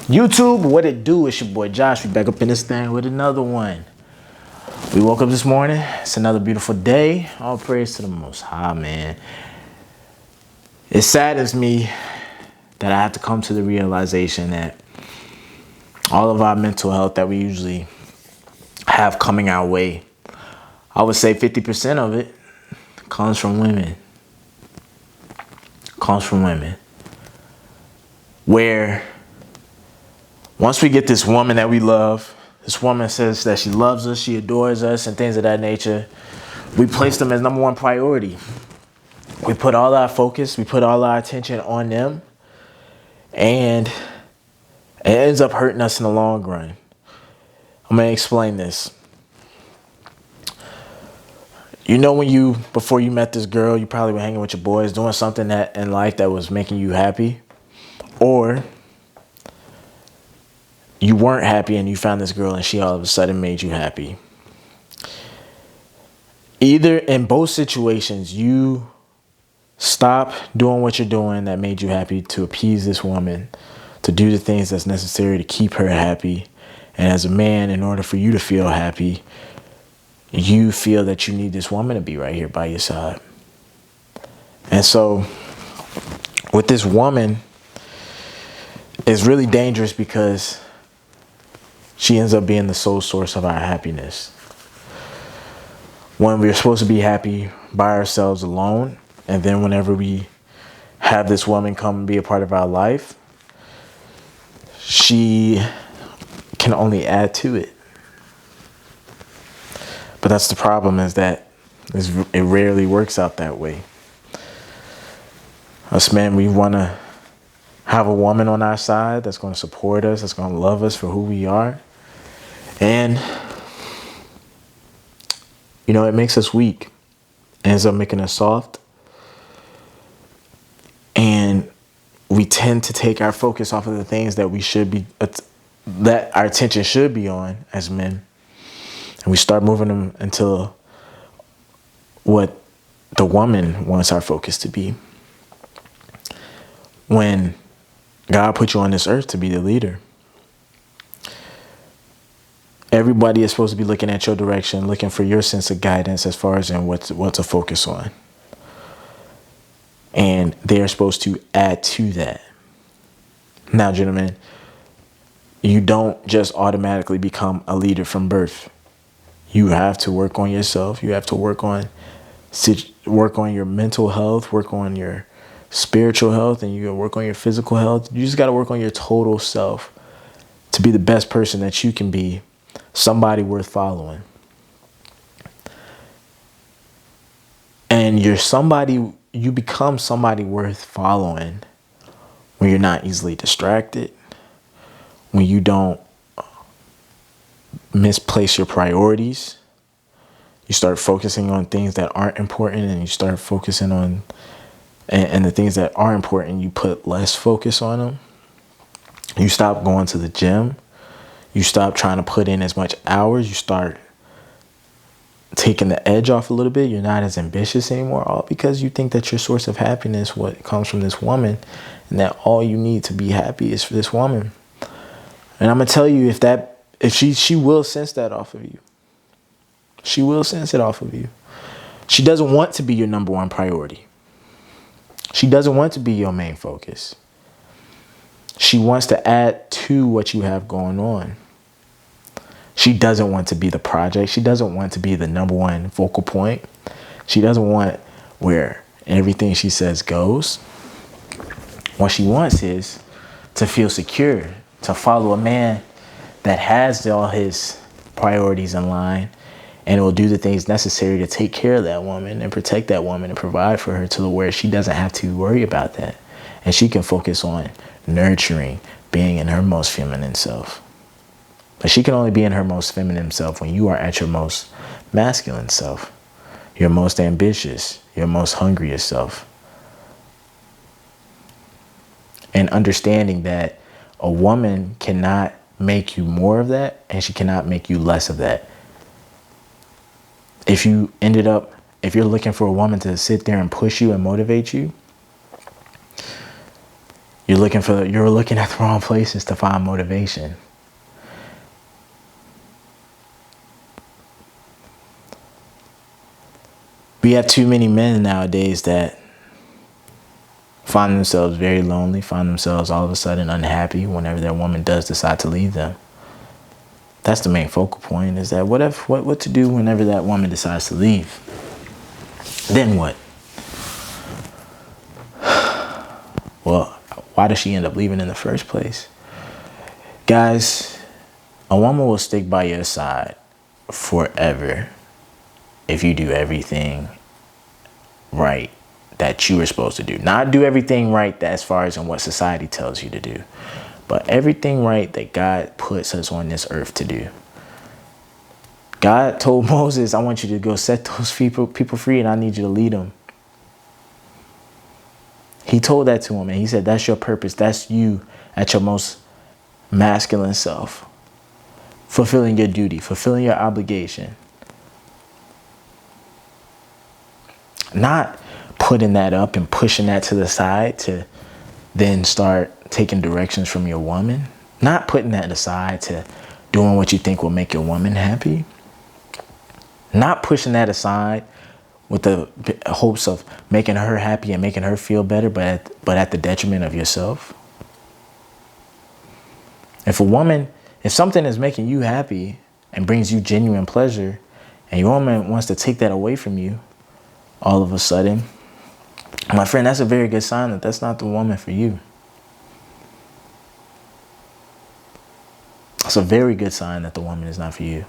YouTube, what it do? It's your boy Josh. We back up in this thing with another one. We woke up this morning. It's another beautiful day. All praise to the Most High, man. It saddens me that I have to come to the realization that all of our mental health that we usually have coming our way, I would say 50% of it comes from women. Where once we get this woman that we love, this woman says that she loves us, she adores us, and things of that nature, we place them as number one priority. We put all our focus, we put all our attention on them, and it ends up hurting us in the long run. I'm going to explain this. You know, before you met this girl, you probably were hanging with your boys, doing something that in life that was making you happy, or you weren't happy and you found this girl and she all of a sudden made you happy. Either in both situations, you stop doing what you're doing that made you happy to appease this woman, to do the things that's necessary to keep her happy. And as a man, in order for you to feel happy, you feel that you need this woman to be right here by your side. And so with this woman, it's really dangerous because she ends up being the sole source of our happiness. When we're supposed to be happy by ourselves alone, and then whenever we have this woman come and be a part of our life, she can only add to it. But that's the problem, is that it rarely works out that way. Us men, we want to have a woman on our side that's going to support us, that's going to love us for who we are. And, you know, it makes us weak. It ends up making us soft. And we tend to take our focus off of the things that that our attention should be on as men. And we start moving them into what the woman wants our focus to be. When God put you on this earth to be the leader, everybody is supposed to be looking at your direction, looking for your sense of guidance as far as in what to focus on. And they're supposed to add to that. Now, gentlemen, you don't just automatically become a leader from birth. You have to work on yourself. You have to work on your mental health, work on your spiritual health, and you gotta work on your physical health. You just got to work on your total self to be the best person that you can be, somebody worth following. And you become somebody worth following when you're not easily distracted, when you don't misplace your priorities. You start focusing on things that aren't important, and you start focusing on and the things that are important, you put less focus on them. You stop going to the gym. You stop trying to put in as much hours. You start taking the edge off a little bit. You're not as ambitious anymore, all because you think that your source of happiness, what comes from this woman, and that all you need to be happy is for this woman. And I'm gonna tell you, if she will sense that off of you. She will sense it off of you. She doesn't want to be your number one priority. She doesn't want to be your main focus. She wants to add to what you have going on. She doesn't want to be the project. She doesn't want to be the number one focal point. She doesn't want where everything she says goes. What she wants is to feel secure, to follow a man that has all his priorities in line, and will do the things necessary to take care of that woman and protect that woman and provide for her to where she doesn't have to worry about that. And she can focus on nurturing, being in her most feminine self. But she can only be in her most feminine self when you are at your most masculine self, your most ambitious, your most hungriest self. And understanding that a woman cannot make you more of that, and she cannot make you less of that. If you're looking for a woman to sit there and push you and motivate you, You're looking at the wrong places to find motivation. We have too many men nowadays that find themselves very lonely, find themselves all of a sudden unhappy whenever their woman does decide to leave them. That's the main focal point, is that what to do whenever that woman decides to leave. Then what? Well, why does she end up leaving in the first place? Guys, a woman will stick by your side forever if you do everything right that you were supposed to do. Not do everything right as far as in what society tells you to do, but everything right that God puts us on this earth to do. God told Moses, I want you to go set those people free, and I need you to lead them. He told that to him, and he said, that's your purpose. That's you at your most masculine self. Fulfilling your duty, fulfilling your obligation. Not putting that up and pushing that to the side to then start taking directions from your woman. Not putting that aside to doing what you think will make your woman happy. Not pushing that aside with the hopes of making her happy and making her feel better, but at the detriment of yourself. If something is making you happy and brings you genuine pleasure, and your woman wants to take that away from you all of a sudden, my friend, that's a very good sign that that's not the woman for you. It's a very good sign that the woman is not for you.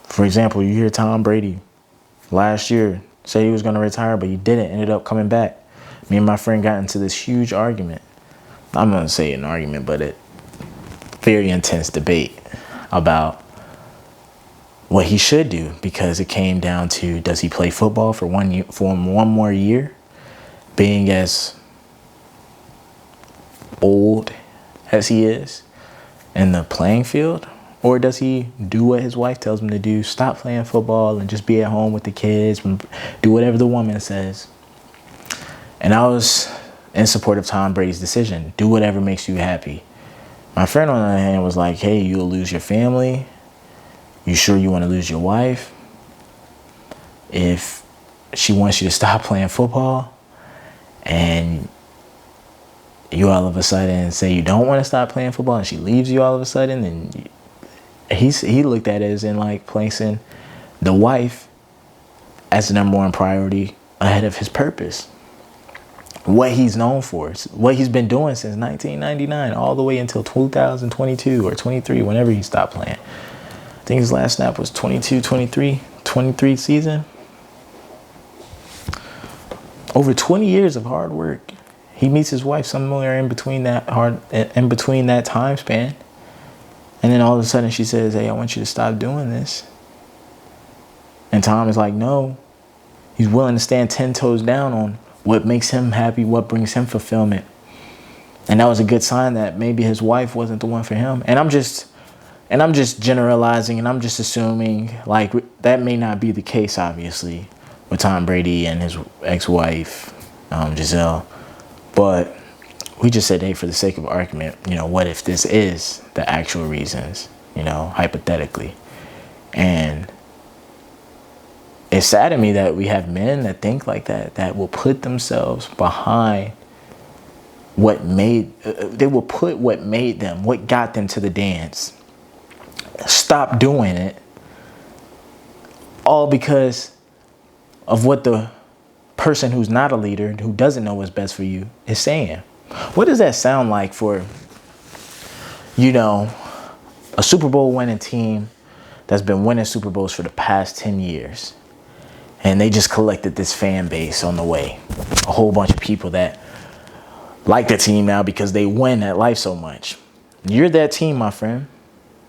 For example, you hear Tom Brady last year say he was going to retire, but he didn't, ended up coming back. Me and my friend got into this huge argument. I'm going to say an argument, but a very intense debate about what he should do, because it came down to, does he play football for one more year, being as old as he is in the playing field? Or does he do what his wife tells him to do, stop playing football and just be at home with the kids, and do whatever the woman says? And I was in support of Tom Brady's decision. Do whatever makes you happy. My friend, on the other hand, was like, hey, you'll lose your family. You sure you want to lose your wife? If she wants you to stop playing football and you all of a sudden say you don't want to stop playing football and she leaves you all of a sudden, then he looked at it as in like placing the wife as the number one priority ahead of his purpose. What he's known for, what he's been doing since 1999, all the way until 2022 or 23, whenever he stopped playing. I think his last snap was 23 season. Over 20 years of hard work. He meets his wife somewhere in between that time span. And then all of a sudden she says, hey, I want you to stop doing this. And Tom is like, no. He's willing to stand 10 toes down on what makes him happy, what brings him fulfillment. And that was a good sign that maybe his wife wasn't the one for him. And I'm just generalizing, and I'm just assuming like that may not be the case, obviously, with Tom Brady and his ex-wife, Giselle. But we just said, hey, for the sake of argument, what if this is the actual reasons, hypothetically. And it's sad to me that we have men that think like that will put themselves behind what got them to the dance. Stop doing it, all because of what the person who's not a leader, who doesn't know what's best for you, is saying. What does that sound like for, a Super Bowl winning team that's been winning Super Bowls for the past 10 years? And they just collected this fan base on the way. A whole bunch of people that like the team now because they win at life so much. You're that team, my friend.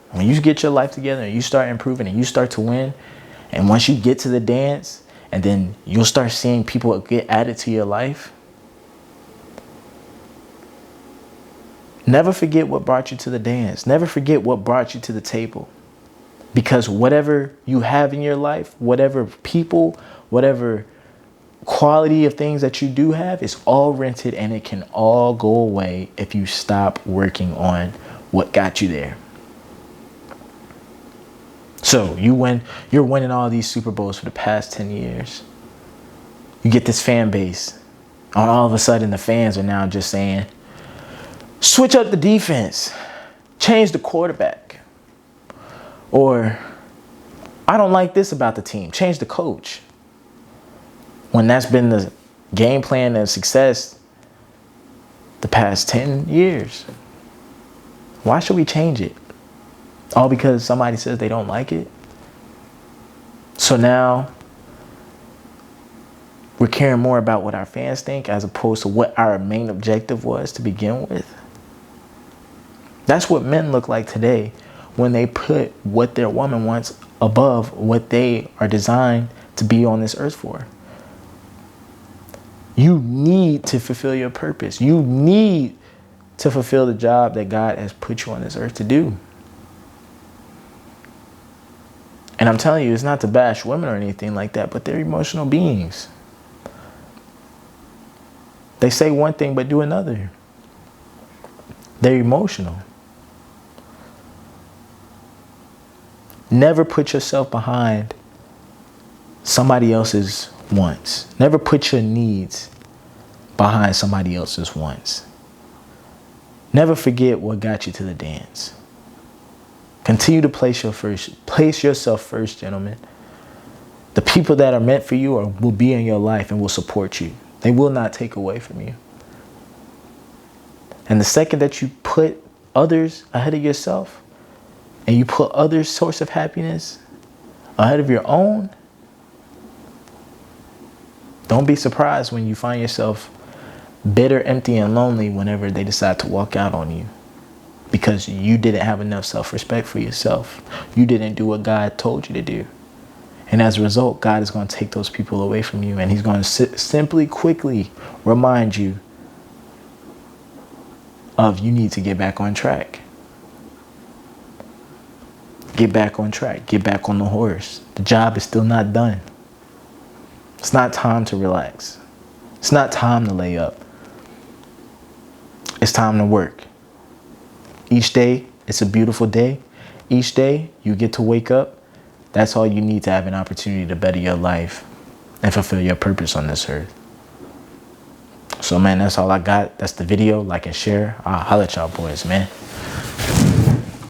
When you get your life together and you start improving and you start to win, and once you get to the dance, and then you'll start seeing people get added to your life, never forget what brought you to the dance. Never forget what brought you to the table. Because whatever you have in your life, whatever people, whatever quality of things that you do have is all rented, and it can all go away if you stop working on what got you there. So you're winning all these Super Bowls for the past 10 years. You get this fan base. And all of a sudden the fans are now just saying, switch up the defense, change the quarterback. Or, I don't like this about the team, change the coach. When that's been the game plan of success the past 10 years. Why should we change it? All because somebody says they don't like it? So now we're caring more about what our fans think as opposed to what our main objective was to begin with. That's what men look like today when they put what their woman wants above what they are designed to be on this earth for. You need to fulfill your purpose. You need to fulfill the job that God has put you on this earth to do. And I'm telling you, it's not to bash women or anything like that, but they're emotional beings. They say one thing but do another. They're emotional. Never put yourself behind somebody else's wants. Never put your needs behind somebody else's wants. Never forget what got you to the dance. Continue to place yourself first, gentlemen. The people that are meant for you will be in your life and will support you. They will not take away from you. And the second that you put others ahead of yourself, and you put others' source of happiness ahead of your own, don't be surprised when you find yourself bitter, empty, and lonely whenever they decide to walk out on you. Because you didn't have enough self-respect for yourself. You didn't do what God told you to do. And as a result, God is going to take those people away from you. And he's going to simply, quickly remind you of you need to get back on track. Get back on track. Get back on the horse. The job is still not done. It's not time to relax. It's not time to lay up. It's time to work. Each day, it's a beautiful day. Each day, you get to wake up. That's all you need to have an opportunity to better your life and fulfill your purpose on this earth. So, man, that's all I got. That's the video. Like and share. I'll holler at y'all boys, man.